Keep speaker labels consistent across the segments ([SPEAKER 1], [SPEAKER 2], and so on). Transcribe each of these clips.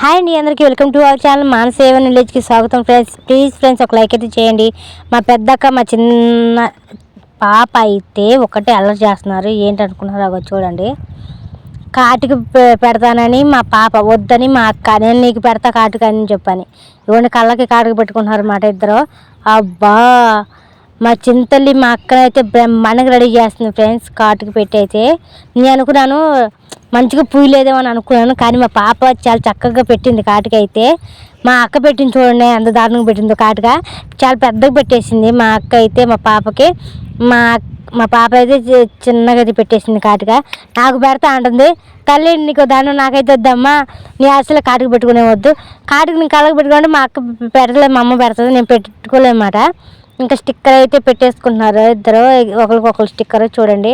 [SPEAKER 1] Hi అండి, అందరికీ welcome to our channel మానసేవన్ విలేజ్కి స్వాగతం ఫ్రెండ్స్. ప్లీజ్ ఫ్రెండ్స్ ఒక లైక్ అయితే చేయండి. మా పెద్దక్క మా చిన్న పాప అయితే ఒకటే అల్లరి చేస్తున్నారు. ఏంటనుకున్నారో అగో చూడండి. కాటికి పెడతానని మా పాప వద్దని మా అక్క నేను నీకు పెడతా కాటుకు అని చెప్పని ఇవ్వండి కళ్ళకి కాటుకు పెట్టుకుంటున్నారు అన్నమాట ఇద్దరు. అబ్బా మా చింతల్లి మా అక్కనైతే బ్రహ్మాండంగా రెడీ చేస్తుంది ఫ్రెండ్స్. కాటుకు పెట్టి అయితే నేను అనుకున్నాను మంచిగా పూయలేదేమో అని అనుకున్నాను, కానీ మా పాప చాలా చక్కగా పెట్టింది కాటుక అయితే. మా అక్క పెట్టింది చూడండి ఎంత దారుణంగా పెట్టిందో కాటుక, చాలా పెద్దగా పెట్టేసింది మా అక్క అయితే మా పాపకి. మా పాప అయితే చిన్నగా అయితే పెట్టేసింది కాటుక. నాకు పెడతా అంటుంది, తల్లి నీకు దాన్ని నాకైతే వద్దమ్మా, నీ అసలు కాటుకు పెట్టుకునే వద్దు, కాటుకు నీ కళ్ళకు పెట్టుకుంటే మా అక్క పెడతలేదు, మా అమ్మ పెడుతుంది, నేను పెట్టుకోలేమాట. ఇంకా స్టిక్కర్ అయితే పెట్టేసుకుంటున్నారు ఇద్దరు, ఒకరికొకరు స్టిక్కర్ చూడండి.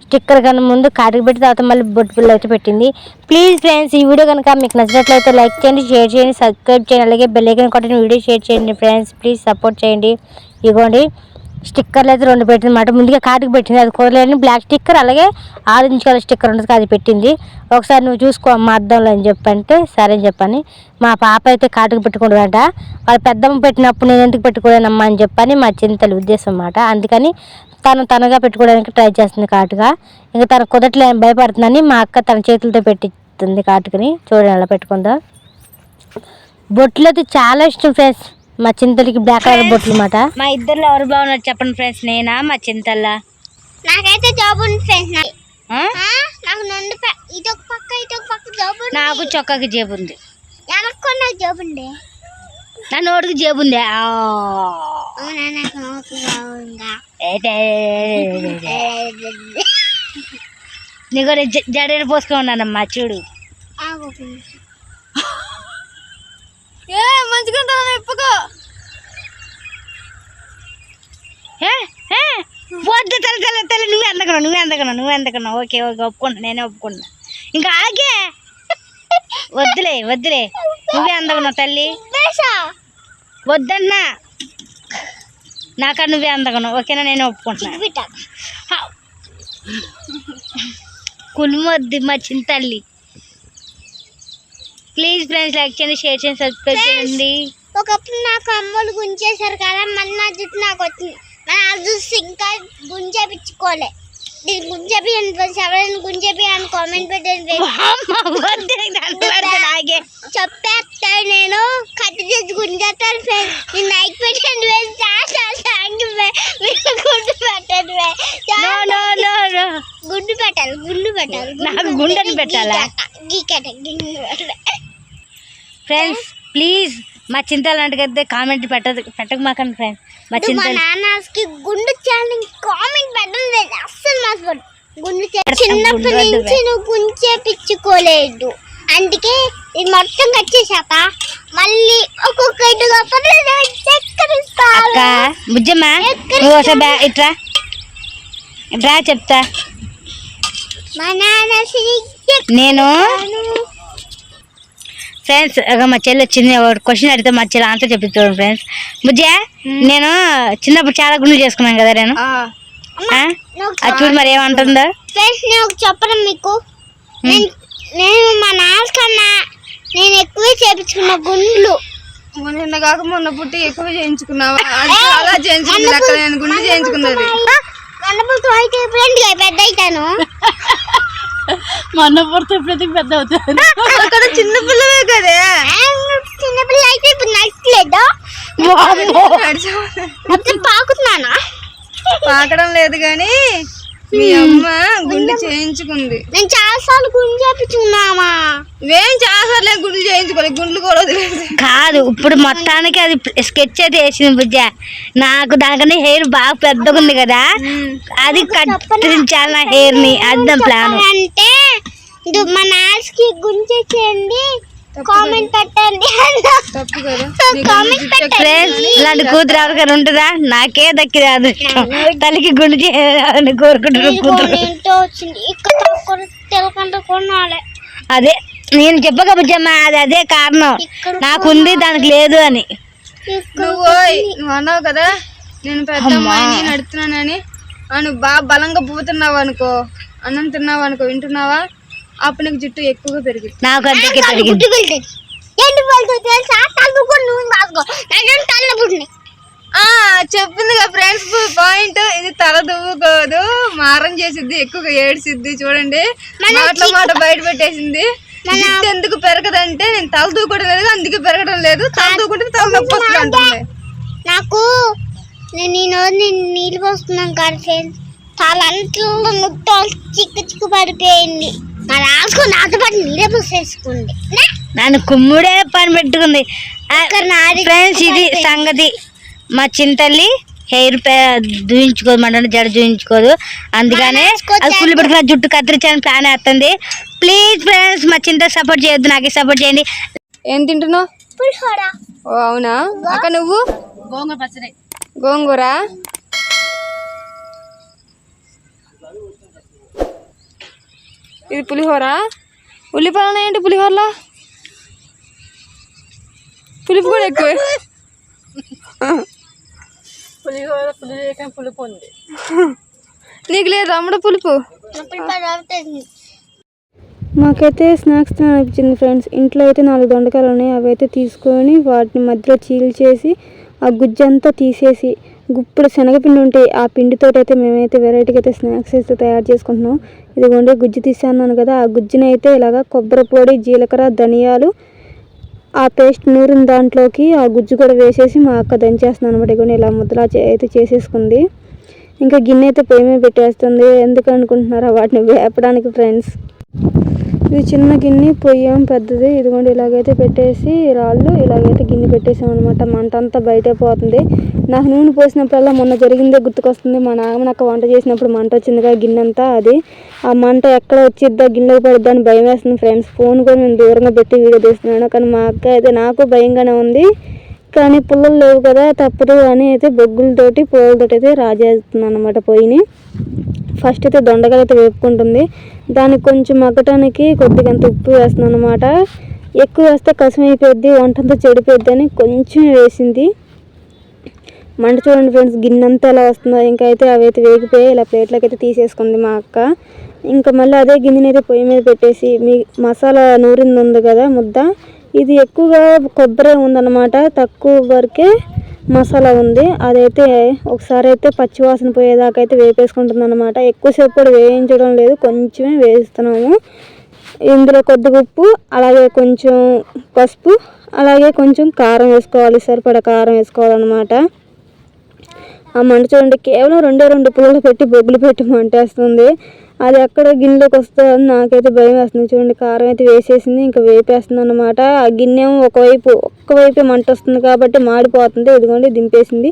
[SPEAKER 1] స్టిక్కర్ కన్నా ముందు కాటుకు పెట్టి తర్వాత మళ్ళీ బొట్టు పిల్ల అయితే పెట్టింది. ప్లీజ్ ఫ్రెండ్స్ ఈ వీడియో కనుక మీకు నచ్చినట్లయితే లైక్ చేయండి, షేర్ చేయండి, సబ్స్క్రైబ్ చేయండి, అలాగే బెల్ ఐకాన్ కొట్టండి, వీడియో షేర్ చేయండి ఫ్రెండ్స్. ప్లీజ్ సపోర్ట్ చేయండి. ఇగోండి స్టిక్కర్లు అయితే 2 పెట్టింది అన్నమాట. ముందుగా కాటుకు పెట్టింది, అది కూరలేని బ్లాక్ స్టిక్కర్, అలాగే ఆరెంజ్ కలర్ స్టిక్కర్ ఉంటుంది, అది పెట్టింది. ఒకసారి నువ్వు చూసుకో అమ్మ అద్దంలో అని చెప్పంటే సరే అని చెప్పని మా పాప అయితే కాటుకు పెట్టుకుంటుందంట. వాళ్ళు పెద్దమ్మ పెట్టినప్పుడు నేను ఎందుకు పెట్టుకోలేనమ్మా అని చెప్పని మా చింతల ఉద్దేశం అన్నమాట. అందుకని తనగా పెట్టుకోవడానికి ట్రై చేస్తుంది కాటుగా. ఇంకా తన కుదరట్లే భయపడుతుందని మా అక్క తన చేతులతో పెట్టిస్తుంది కాటుకుని. చూడండి అలా పెట్టుకుందా. బొట్లు అయితే చాలా ఇష్టం ఫ్రెండ్స్ మా చింతలకి, బ్లాక్ కలర్ బొట్లు అన్నమాట. మా ఇద్దరు ఎవరు బాగున్నారు చెప్పండి ఫ్రెండ్స్, నేనా మా చింతల్లా?
[SPEAKER 2] నాకైతే జాబ్ ఉంది ఫ్రెండ్స్. నాకు ఇదొక పక్క ఇదొక పక్క జాబ్ ఉంది.
[SPEAKER 1] నాకు చొక్కాకి జేబు ఉంది,
[SPEAKER 2] నాకు నాకు జాబ్ ఉంది,
[SPEAKER 1] నా నోటికి జేబు ఉంది. నీకు జడేరు పోసుకొని ఉన్నానమ్మా చూడు.
[SPEAKER 2] మంచిగా ఎప్పుకో
[SPEAKER 1] వద్దు తల్లి నువ్వే అందకన్నా ఓకే ఒప్పుకున్నా, నేనే ఒప్పుకున్నా. ఇంకా ఆగే వద్దులే నువ్వే అందకున్నావు తల్లి, వద్దన్నా నాక నువ్వే అందకున్నావు ఓకేనా, నేనే ఒప్పుకుంటున్నా. కులుమొద్దు మా చింతల్లి. ప్లీజ్ ఫ్రెండ్స్ లైక్ చేయండి, షేర్ చేయండి, సబ్స్క్రైబ్ చేయండి.
[SPEAKER 2] ఒకప్పుడు నాకు అమ్మలు గుంజేశారు కదా, మళ్ళీ నా జుట్టు నాకు వచ్చింది, మన చూసి ఇంకా గుంజేపించుకోలే. ఎవరైనా గుంజేపి అని కామెంట్ పెట్టండి. చెప్పేస్తా నేను కట్ చేసి గుంజేస్తాను ఫ్రెండ్స్. నేను లైక్ పెట్టండి, గుండు పెట్టాలి
[SPEAKER 1] నాకు గుండెని పెట్టాలా ఫ్రెండ్స్? ప్లీజ్ మా చింతలు అంటే కామెంట్ పెట్టక మాకండి ఫ్రెండ్స్. మా
[SPEAKER 2] నాన్నకి గుండు ఛానల్ కామెంట్ పెట్టండి అస్సలు మాసిపోదు. గుండు చిన్నప్పటి నుంచి నువ్వు గుంజేపించుకోలేదు, అందుకే ఇది మొత్తం కట్టేశాక మళ్ళీ ఒక్కొక్క
[SPEAKER 1] బుజ్జమ్మా ఇట్రా చెప్తా.
[SPEAKER 2] మా నాన్న
[SPEAKER 1] నేను ఫ్రెండ్స్ మా చెల్లి వచ్చింది, క్వశ్చన్ అడిగితే మా చెల్లి ఆన్సర్ చెప్తాను ఫ్రెండ్స్. బుజ్జా నేను చిన్నప్పుడు చాలా గుండెలు చేసుకున్నాను కదా నేను, అది చూడు మరి ఏమంటుందో
[SPEAKER 2] ఫ్రెండ్స్. నేను చెప్పడం మీకు, నేను మా నాన్న కన్నా నేను ఎక్కువే చేపించుకున్న గుండ్లు.
[SPEAKER 3] నిన్న కాక మొన్న పుట్టి ఎక్కువ చేయించుకున్నావా? చాలా చేయించుకున్నా, నేను గుండె చేయించుకున్నది.
[SPEAKER 2] కన్నపులతో అయితే పెద్ద అవుతాను,
[SPEAKER 1] మొన్న పుడితే ఇప్పుడు పెద్ద అవుతాను.
[SPEAKER 3] అక్కడ చిన్న పిల్లవే కదే,
[SPEAKER 2] చిన్నపిల్ల అయితే ఇప్పుడు నచ్చలేదు. పాకుతున్నానా?
[SPEAKER 3] పాకడం లేదు కానీ మీ అమ్మ గుండె చేయించుకుంది.
[SPEAKER 2] నేను చాలా సార్లు గుండె చేయించుకున్నామా?
[SPEAKER 3] ఇవేం చాలా సార్లు గుండె చేయించుకోలేదు, గుండెలు కూడా
[SPEAKER 1] కాదు. ఇప్పుడు మొత్తానికి అది స్కెచ్ అయితే వేసింది బుజ్జ. నాకు దానికన్నా హెయిర్ బాగా పెద్దగా ఉంది కదా, అది కట్టించాలి నా హెయిర్ ని, అర్థం ప్లాన్.
[SPEAKER 2] అంటే మా నాన్నకి గుండె చేయండి, కామెంట్ పెట్టండి.
[SPEAKER 1] ఇలాంటి కూతురు ఎవరికైనా ఉంటుందా? నాకే దక్కింది అదృష్టం, తల్లికి గుండె చేయాలని కోరుకుంటున్నారు కూతురు. అదే నేను చెప్పక బుజ్జమ్మ, అదే కారణం, నాకుంది దానికి లేదు అని.
[SPEAKER 3] నువ్వు అన్నావు కదా నేను పెద్ద అమ్మాయిని నడుతున్నానని, నువ్వు బాగా బలంగా పోతున్నావు అనుకో, అన్నం తిన్నావు అనుకో, వింటున్నావా? అప్పుడు నీకు జుట్టు ఎక్కువగా పెరిగింది.
[SPEAKER 1] నాకు అంతే పెరిగింది.
[SPEAKER 2] ఎండు పలుకు తెలుసా? తలుపుకొని నూనె రాసుకో. నాకేం తలనొప్పుంది.
[SPEAKER 3] చెప్పింది కదా ఫ్రెండ్స్ పాయింట్. ఇది తల దువ్వుకోదు, మారం చేసిద్ది, ఎక్కువగా ఏడ్చిద్ది. చూడండి మాటల మాట బయట పెట్టేసింది. జుట్టు ఎందుకు పెరగదంటే నేను తల దూకోవడం లేదు, అందుకే పెరగడం లేదు. తల దూకుంటే తల నొప్పి వస్తుంది అంటుంది.
[SPEAKER 2] నాకు నేను ఈ రోజు నీళ్ళు పోస్తున్నాను కదా ఫ్రెండ్స్, తల అంట్లో నొప్పి చిక్కు పడిపోయింది. మరి రాసుకుని నాతో పాటు నీళ్ళే పోసేసుకుంది.
[SPEAKER 1] నన్ను కుమ్ముడే పని పెట్టుకుంది. ఫ్రెండ్స్ ఇది సంగతి. మా చింతల్లి హెయిర్ దూయించుకోమంటే జడ దూయించుకోదు, అందుకనే అది కుళ్ళు పెట్టుకున్న జుట్టు కత్తిరించాలని ప్లాన్ వేస్తుంది. ప్లీజ్ ఫ్రెండ్స్ మా చింత సపోర్ట్ చేయొద్దు, నాకే సపోర్ట్ చేయండి.
[SPEAKER 3] ఏం తింటున్నావు?
[SPEAKER 2] పులిహోర.
[SPEAKER 3] ఓ అవునా అక్క, నువ్వు?
[SPEAKER 1] గోంగూర పచ్చడి.
[SPEAKER 3] గోంగూర. ఇది పులిహోర. ఉల్లిపాయలు ఏంటి పులిహోరలో? పులుపు కూడా ఎక్కువ.
[SPEAKER 1] పులిహోర పులుపు ఉంది.
[SPEAKER 3] నీకు లేదు అమ్మడ పులుపు?
[SPEAKER 4] మాకైతే స్నాక్స్ తినాలనిపించింది ఫ్రెండ్స్. ఇంట్లో అయితే 4 దొండకాయలు ఉన్నాయి, అవి అయితే తీసుకొని వాటిని మధ్యలో చీల్చేసి ఆ గుజ్జంతా తీసేసి గుప్పుడు శనగపిండి ఉంటాయి, ఆ పిండితో అయితే మేమైతే వెరైటీగా అయితే స్నాక్స్ అయితే తయారు చేసుకుంటున్నాం. ఇదిగోండి గుజ్జు తీసాను కదా, ఆ గుజ్జుని అయితే ఇలాగా కొబ్బరి పొడి, జీలకర్ర, ధనియాలు ఆ పేస్ట్ నూరిన దాంట్లోకి ఆ గుజ్జు కూడా వేసేసి మా అక్క దంచేస్తుంది అనమాట. ఇదిగోండి ఇలా ముద్దలా అయితే చేసేసుకుంది. ఇంకా గిన్నె అయితే పొయ్యి మీద పెట్టేస్తుంది. ఎందుకు అనుకుంటున్నారా? వాటిని వేపడానికి ఫ్రెండ్స్. ఇది చిన్న గిన్నె, పొయ్యి ఏం పెద్దది. ఇదిగోండి ఇలాగైతే పెట్టేసి రాళ్ళు ఇలాగైతే గిన్నె పెట్టేసాం అనమాట. మంట అంతా బయటే పోతుంది. నాకు నూనె పోసినప్పుడల్లా మొన్న జరిగిందే గుర్తుకొస్తుంది. మా నాన్నక్క వంట చేసినప్పుడు మంట వచ్చింది కదా గిన్నె అంతా, అది ఆ మంట ఎక్కడ వచ్చిద్దా గిన్నెలో పడిద్దా అని భయం వేస్తుంది ఫ్రెండ్స్. ఫోన్ కూడా నేను దూరంగా పెట్టి వీడియో తీస్తున్నాను. కానీ మా అక్క అయితే నాకు భయంగానే ఉంది, కానీ పుల్లలు లేవు కదా తప్పదు అని అయితే బొగ్గులతోటి పోగులతోటి అయితే రాజేస్తుంది అనమాట పొయ్యిని. ఫస్ట్ అయితే దొండకాయలు అయితే వేపుకుంటుంది. దానికి కొంచెం మగ్గటానికి కొద్దిగా అంత ఉప్పు వేస్తుంది అనమాట. ఎక్కువ వేస్తే కసమైపోద్ది, వంటంతా చెడిపోద్ది అని కొంచెం వేసింది. మంట చూడండి ఫ్రెండ్స్, గిన్నెంతా ఎలా వస్తుందో. ఇంకా అయితే అవి అయితే వేగిపోయి ఇలా ప్లేట్లోకి అయితే తీసేసుకుంది మా అక్క. ఇంకా మళ్ళీ అదే గిన్నెని అయితే పొయ్యి మీద పెట్టేసి మసాలా నూరింది ఉంది కదా ముద్ద, ఇది ఎక్కువగా కొబ్బరి ఉందన్నమాట, తక్కువ వరకే మసాలా ఉంది. అదైతే ఒకసారి అయితే పచ్చివాసన పోయేదాకా అయితే వేపేసుకుంటుంది అనమాట. ఎక్కువసేపు కూడా వేయించడం లేదు, కొంచెమే వేస్తున్నాము. ఇందులో కొద్దిగా ఉప్పు, అలాగే కొంచెం పసుపు, అలాగే కొంచెం కారం వేసుకోవాలి, సరిపడా కారం వేసుకోవాలన్నమాట. ఆ మంట చూడండి, కేవలం 2 పుల్లలు పెట్టి బొగ్గులు పెట్టి మంటేస్తుంది. అది ఎక్కడ గిన్నెలోకి వస్తుందని నాకైతే భయం వేస్తుంది. చూడండి కారం అయితే వేసేసింది, ఇంకా వేపేస్తుంది అనమాట. ఆ గిన్నె ఒక్కవైపే మంట వస్తుంది కాబట్టి మాడిపోతుంది. ఇదిగోండి దింపేసింది.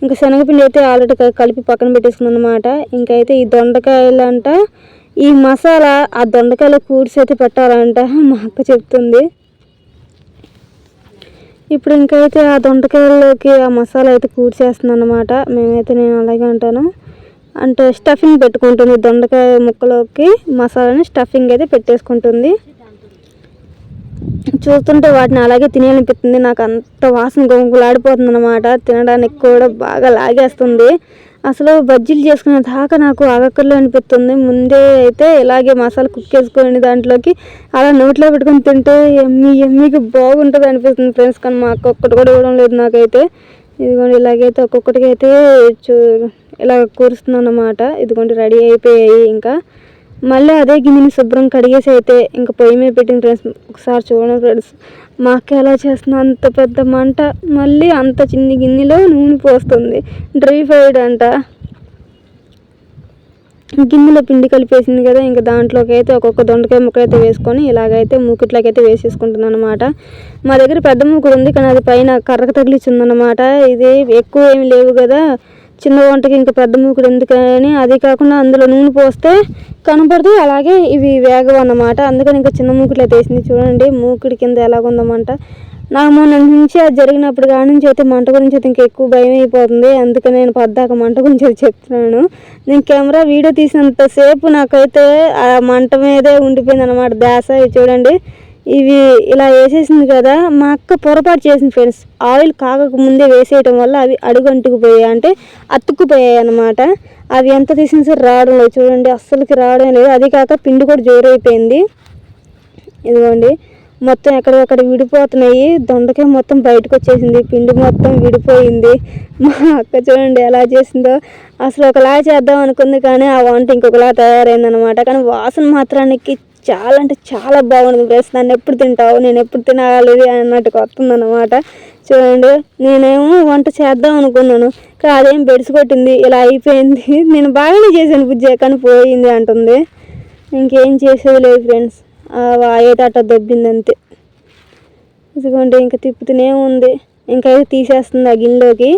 [SPEAKER 4] ఇంకా శనగపిండి అయితే ఆల్రెడీ కలిపి పక్కన పెట్టేసుకుంది అనమాట. ఇంకైతే ఈ దొండకాయలు అంట, ఈ మసాలా ఆ దొండకాయలు కూర్చి అయితే పెట్టాలంట మా అక్క చెప్తుంది. ఇప్పుడు ఇంకైతే ఆ దొండకాయల్లోకి ఆ మసాలా అయితే కూర్చేస్తుంది అనమాట. నేను అలాగే అంటాను, అంటే స్టఫింగ్ పెట్టుకుంటుంది. దొండకాయ ముక్కలోకి మసాలాని స్టఫింగ్ అయితే పెట్టేసుకుంటుంది. చూస్తుంటే వాటిని అలాగే తినేయాలనిపిస్తుంది. నాకు అంత వాసన గొంగులాడిపోతుంది అనమాట. తినడానికి కూడా బాగా లాగేస్తుంది. అసలు బజ్జీలు చేసుకునే దాకా నాకు ఆగక్కర్లో అనిపిస్తుంది. ముందే అయితే ఇలాగే మసాలా కుక్ చేసుకొని దాంట్లోకి అలా నోట్లో పెట్టుకొని తింటే ఎమ్మీకి బాగుంటుంది అనిపిస్తుంది ఫ్రెండ్స్. కానీ మా అక్క ఒక్కటి కూడా ఇవ్వడం లేదు నాకైతే. ఇదిగోండి ఇలాగైతే ఒక్కొక్కటికి అయితే ఇలా కూరుస్తుంది అన్నమాట. ఇదిగోండి రెడీ అయిపోయాయి. ఇంకా మళ్ళీ అదే గిన్నెని శుభ్రం కడిగేసి అయితే ఇంకా పొయ్యి మీద పెట్టిన ఫ్రెండ్స్. ఒకసారి చూడండి ఫ్రెండ్స్, మా అక్క ఎలా చేస్తున్నా, అంత పెద్ద మంట, మళ్ళీ అంత చిన్ని గిన్నెలో నూనె పోస్తుంది. డ్రై ఫ్రైడ్ అంట. గిన్నెలో పిండి కలిపేసింది కదా, ఇంకా దాంట్లోకి అయితే ఒక్కొక్క దొండకాయ ముక్క అయితే వేసుకొని ఇలాగైతే మూకిట్లోకి అయితే వేసేసుకుంటుంది అనమాట. మా దగ్గర పెద్ద మూకుడు ఉంది, కానీ అది పైన కర్రకు తగిలిచ్చింది అనమాట. ఇది ఎక్కువ ఏమి లేవు కదా చిన్న వంటకి, ఇంకా పెద్ద మూకుడు ఎందుకని, అది కాకుండా అందులో నూనె పోస్తే కనపడదు, అలాగే ఇవి వేగవు అన్నమాట. అందుకని ఇంకా చిన్న మూకుడులో వేసింది. చూడండి మూకుడి కింద ఎలాగుందన్నమాట. నాకు మొన్న నుంచి అది జరిగినప్పుడు కాడి నుంచి అయితే మంట గురించి అయితే ఇంకా ఎక్కువ భయం అయిపోతుంది. అందుకని నేను పద్దాక మంట గురించి అయితే చెప్తున్నాను. నేను కెమెరా వీడియో తీసినంతసేపు నాకైతే ఆ మంట మీదే ఉండిపోయింది అనమాట ధ్యాస. చూడండి ఇవి ఇలా వేసేసింది కదా, మా అక్క పొరపాటు చేసింది ఫ్రెండ్స్. ఆయిల్ కాగక ముందే వేసేయటం వల్ల అవి అడుగంటుకుపోయాయి, అంటే అతుక్కుపోయాయి అన్నమాట. అవి ఎంత తీసినా సరే రావడం లేదు. చూడండి అస్సలకి రావడం లేదు. అది కాక పిండి కూడా జోరైపోయింది. ఇదిగోండి మొత్తం ఎక్కడెక్కడ విడిపోతున్నాయి. దొండకాయ మొత్తం బయటకు వచ్చేసింది, పిండి మొత్తం విడిపోయింది. మా అక్క చూడండి ఎలా చేసిందో. అసలు ఒకలా చేద్దాం అనుకుంది కానీ ఆ వంట ఇంకొకలా తయారైందనమాట. కానీ వాసన మాత్రానికి చాలా అంటే చాలా బాగుంది ఫ్రెండ్స్. నన్ను ఎప్పుడు తింటావు, నేను ఎప్పుడు తినాలి అన్నట్టుగా వస్తుందన్నమాట. చూడండి, నేనేమో వంట చేద్దాం అనుకున్నాను కానీ అదేం బెడిసి కొట్టింది, ఇలా అయిపోయింది. నేను బాగానే చేశాను బుజ్జి కానీ పోయింది అంటుంది. ఇంకేం చేసేది లేదు ఫ్రెండ్స్, అయితే అట్ట దొబ్బింది అంతే. ఇదిగోండి ఇంకా తిప్పుతూనే ఉంది, ఇంకైతే తీసేస్తుంది ఆ గిన్నెలోకి.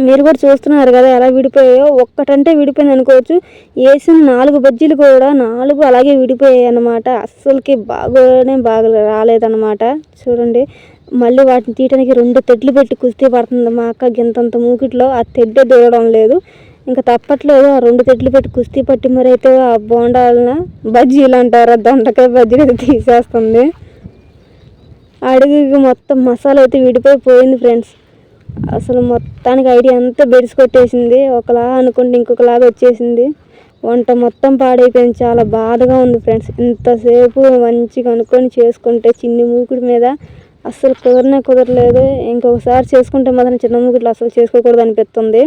[SPEAKER 4] మీరు కూడా చూస్తున్నారు కదా ఎలా విడిపోయాయో. ఒక్కటంటే విడిపోయింది అనుకోవచ్చు, వేసిన 4 బజ్జీలు కూడా 4 అలాగే విడిపోయాయి అన్నమాట. అస్సలకి బాగా రాలేదన్నమాట. చూడండి, మళ్ళీ వాటిని తీయడానికి 2 తెడ్లు పెట్టి కుస్తీ పడుతుంది మా అక్క. గింతంత మూకిట్లో ఆ తెడ్డే దూరడం లేదు, ఇంకా తప్పట్లేదు. ఆ 2 తెడ్లు పెట్టి కుస్తీ పట్టి మరి అయితే ఆ బోండాలన బజ్జీలు అంటారు, దొండకాయ బజ్జీలు అయితే తీసేస్తుంది. అడుగు మొత్తం మసాలా అయితే విడిపోయింది ఫ్రెండ్స్. అసలు మొత్తానికి ఐడియా అంతా బెడిసి కొట్టేసింది. ఒకలా అనుకుంటే ఇంకొకలాగా వచ్చేసింది. వంట మొత్తం పాడైపోయింది. చాలా బాధగా ఉంది ఫ్రెండ్స్. ఇంతసేపు మంచిగా అనుకొని చేసుకుంటే చిన్ని మూకుడి మీద అస్సలు కుదరలేదు. ఇంకొకసారి చేసుకుంటే మాత్రం చిన్న మూకుడిలో అసలు చేసుకోకూడదు అనిపిస్తుంది.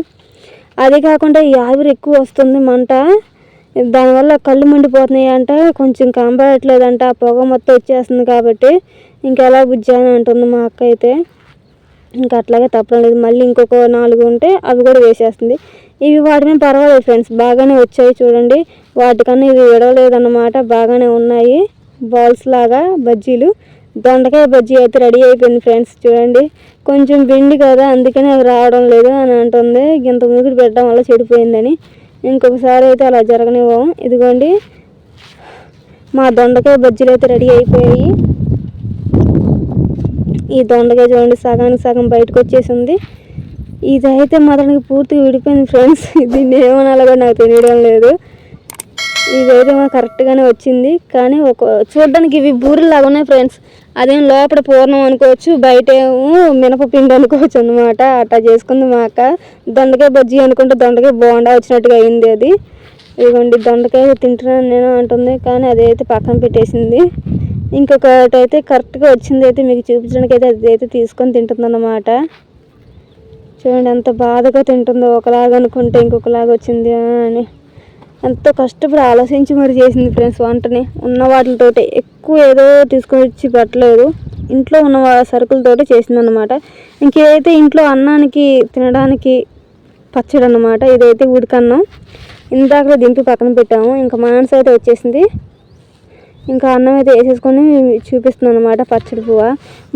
[SPEAKER 4] అదే కాకుండా ఈ ఆవిరి ఎక్కువ వస్తుంది మంట, దానివల్ల కళ్ళు మండిపోతున్నాయి అంట, కొంచెం కాంబడట్లేదంట, ఆ పొగ మొత్తం వచ్చేస్తుంది. కాబట్టి ఇంకెలా బుజ్జి అని అంటుంది మా అక్క అయితే. ఇంకా అట్లాగే తప్పడం లేదు. మళ్ళీ ఇంకొక 4 ఉంటే అవి కూడా వేసేస్తుంది. ఇవి వాటి మీద పర్వాలేదు ఫ్రెండ్స్, బాగానే వచ్చాయి. చూడండి, వాటికన్నా ఇవి విడవలేదన్నమాట, బాగానే ఉన్నాయి బాల్స్ లాగా బజ్జీలు. దొండకాయ బజ్జీ అయితే రెడీ అయిపోయింది ఫ్రెండ్స్. చూడండి, కొంచెం పిండి కదా అందుకని అవి రావడం లేదు అని అంటుంది. ఇంత మూగిడి పెట్టడం వల్ల చెడిపోయిందని. ఇంకొకసారి అయితే అలా జరగనివ్వము. ఇదిగోండి, మా దొండకాయ బజ్జీలు అయితే రెడీ అయిపోయాయి. ఈ దొండకాయ చూడండి సగానికి సగం బయటకు వచ్చేసింది. ఇదైతే మాత్రానికి పూర్తిగా విడిపోయింది ఫ్రెండ్స్. దీన్ని ఏమనాలో కూడా నాకు తెలియడం లేదు. ఇదైతే మాకు కరెక్ట్గానే వచ్చింది, కానీ చూడడానికి ఇవి బూరెలాగా ఉన్నాయి ఫ్రెండ్స్. అదేం లోపల పూర్ణం అనుకోవచ్చు, బయట ఏమో మినపపిండి అనుకోవచ్చు అన్నమాట. అట్లా చేసుకుంది మా అక్క. దొండకాయ బజ్జీ అనుకుంటే దొండకాయ బోండా వచ్చినట్టుగా అయింది అది. ఇదిగోండి, దొండకాయ తింటున్నాను నేను అంటుంది, కానీ అదైతే పక్కన పెట్టేసింది. ఇంకొకటి అయితే కరెక్ట్గా వచ్చింది అయితే మీకు చూపించడానికి అయితే అదైతే తీసుకొని తింటుంది అన్నమాట. చూడండి ఎంత బాధగా తింటుందో, ఒకలాగా అనుకుంటే ఇంకొకలాగా వచ్చింది అని. ఎంతో కష్టపడి ఆలోచించి మరి చేసింది ఫ్రెండ్స్ వంటని. ఉన్న వాటితోటి ఎక్కువ ఏదో తీసుకొచ్చి పెట్టలేదు, ఇంట్లో ఉన్న సరుకులతోటి చేసిందన్నమాట. ఇంకేదైతే ఇంట్లో అన్నానికి తినడానికి పచ్చడి అన్నమాట. ఇదైతే ఉడికన్నం, ఇందాక దింపి పక్కన పెట్టాము. ఇంకా మాంసం అయితే వచ్చేసింది. ఇంకా అన్నం అయితే వేసేసుకొని చూపిస్తున్నాను అనమాట పచ్చడి పువ్వ.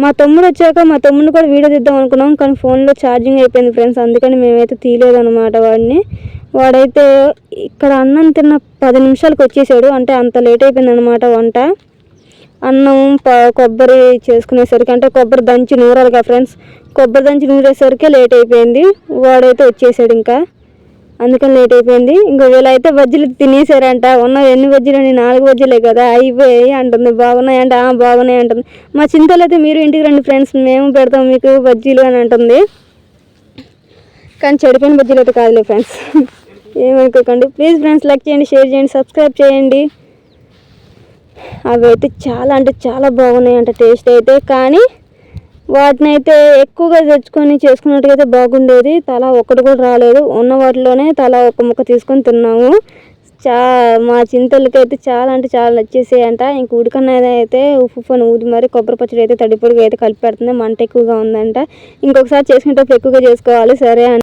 [SPEAKER 4] మా తమ్ముడు వచ్చాక మా తమ్ముడిని కూడా వీడియో తీద్దాం అనుకున్నాం, కానీ ఫోన్లో ఛార్జింగ్ అయిపోయింది ఫ్రెండ్స్, అందుకని మేమైతే తీయలేదన్నమాట వాడిని. వాడైతే ఇక్కడ అన్నం తిన్న 10 నిమిషాలకు వచ్చేసాడు, అంటే అంత లేట్ అయిపోయింది అనమాట వంట. అన్నం కొబ్బరి చేసుకునేసరికి, అంటే కొబ్బరి దంచి నూరాలిగా ఫ్రెండ్స్, కొబ్బరి దంచి నూరేసరికి లేట్ అయిపోయింది. వాడైతే వచ్చేసాడు ఇంకా, అందుకని లేట్ అయిపోయింది. ఇంకా వీళ్ళైతే బజ్జీలు తినేసారంట. ఉన్న ఎన్ని బజ్జీలు అని 4 బజ్జీలే కదా అయిపోయాయి అంటుంది. బాగున్నాయి అంటే బాగున్నాయి అంటుంది. మా చింతలు అయితే మీరు ఇంటికి రండి ఫ్రెండ్స్, మేము పెడతాం మీకు బజ్జీలు అని అంటుంది. కానీ చెడిపోయిన బజ్జీలు అయితే కాదులే ఫ్రెండ్స్, ఏమనుకోకండి. ప్లీజ్ ఫ్రెండ్స్ లైక్ చేయండి, షేర్ చేయండి, సబ్స్క్రైబ్ చేయండి. అవి అయితే చాలా అంటే చాలా బాగున్నాయి అంట టేస్ట్ అయితే. కానీ వాటిని అయితే ఎక్కువగా తెచ్చుకొని చేసుకున్నట్టుగా అయితే బాగుండేది. తలా ఒక్కటి కూడా రాలేదు, ఉన్న వాటిలోనే తలా ఒక ముక్క తీసుకొని తిన్నాము. మా చింతలకి అయితే చాలా అంటే చాలా నచ్చేసాయంట. ఇంక ఉడికన్న అయితే ఉప్పు అని ఊది మరి కొబ్బరి పచ్చడి అయితే తడిపొడిగా అయితే కలిపి పెడుతుంది. మంట ఎక్కువగా ఉందంట. ఇంకొకసారి చేసుకునేటప్పుడు ఎక్కువగా చేసుకోవాలి సరే అని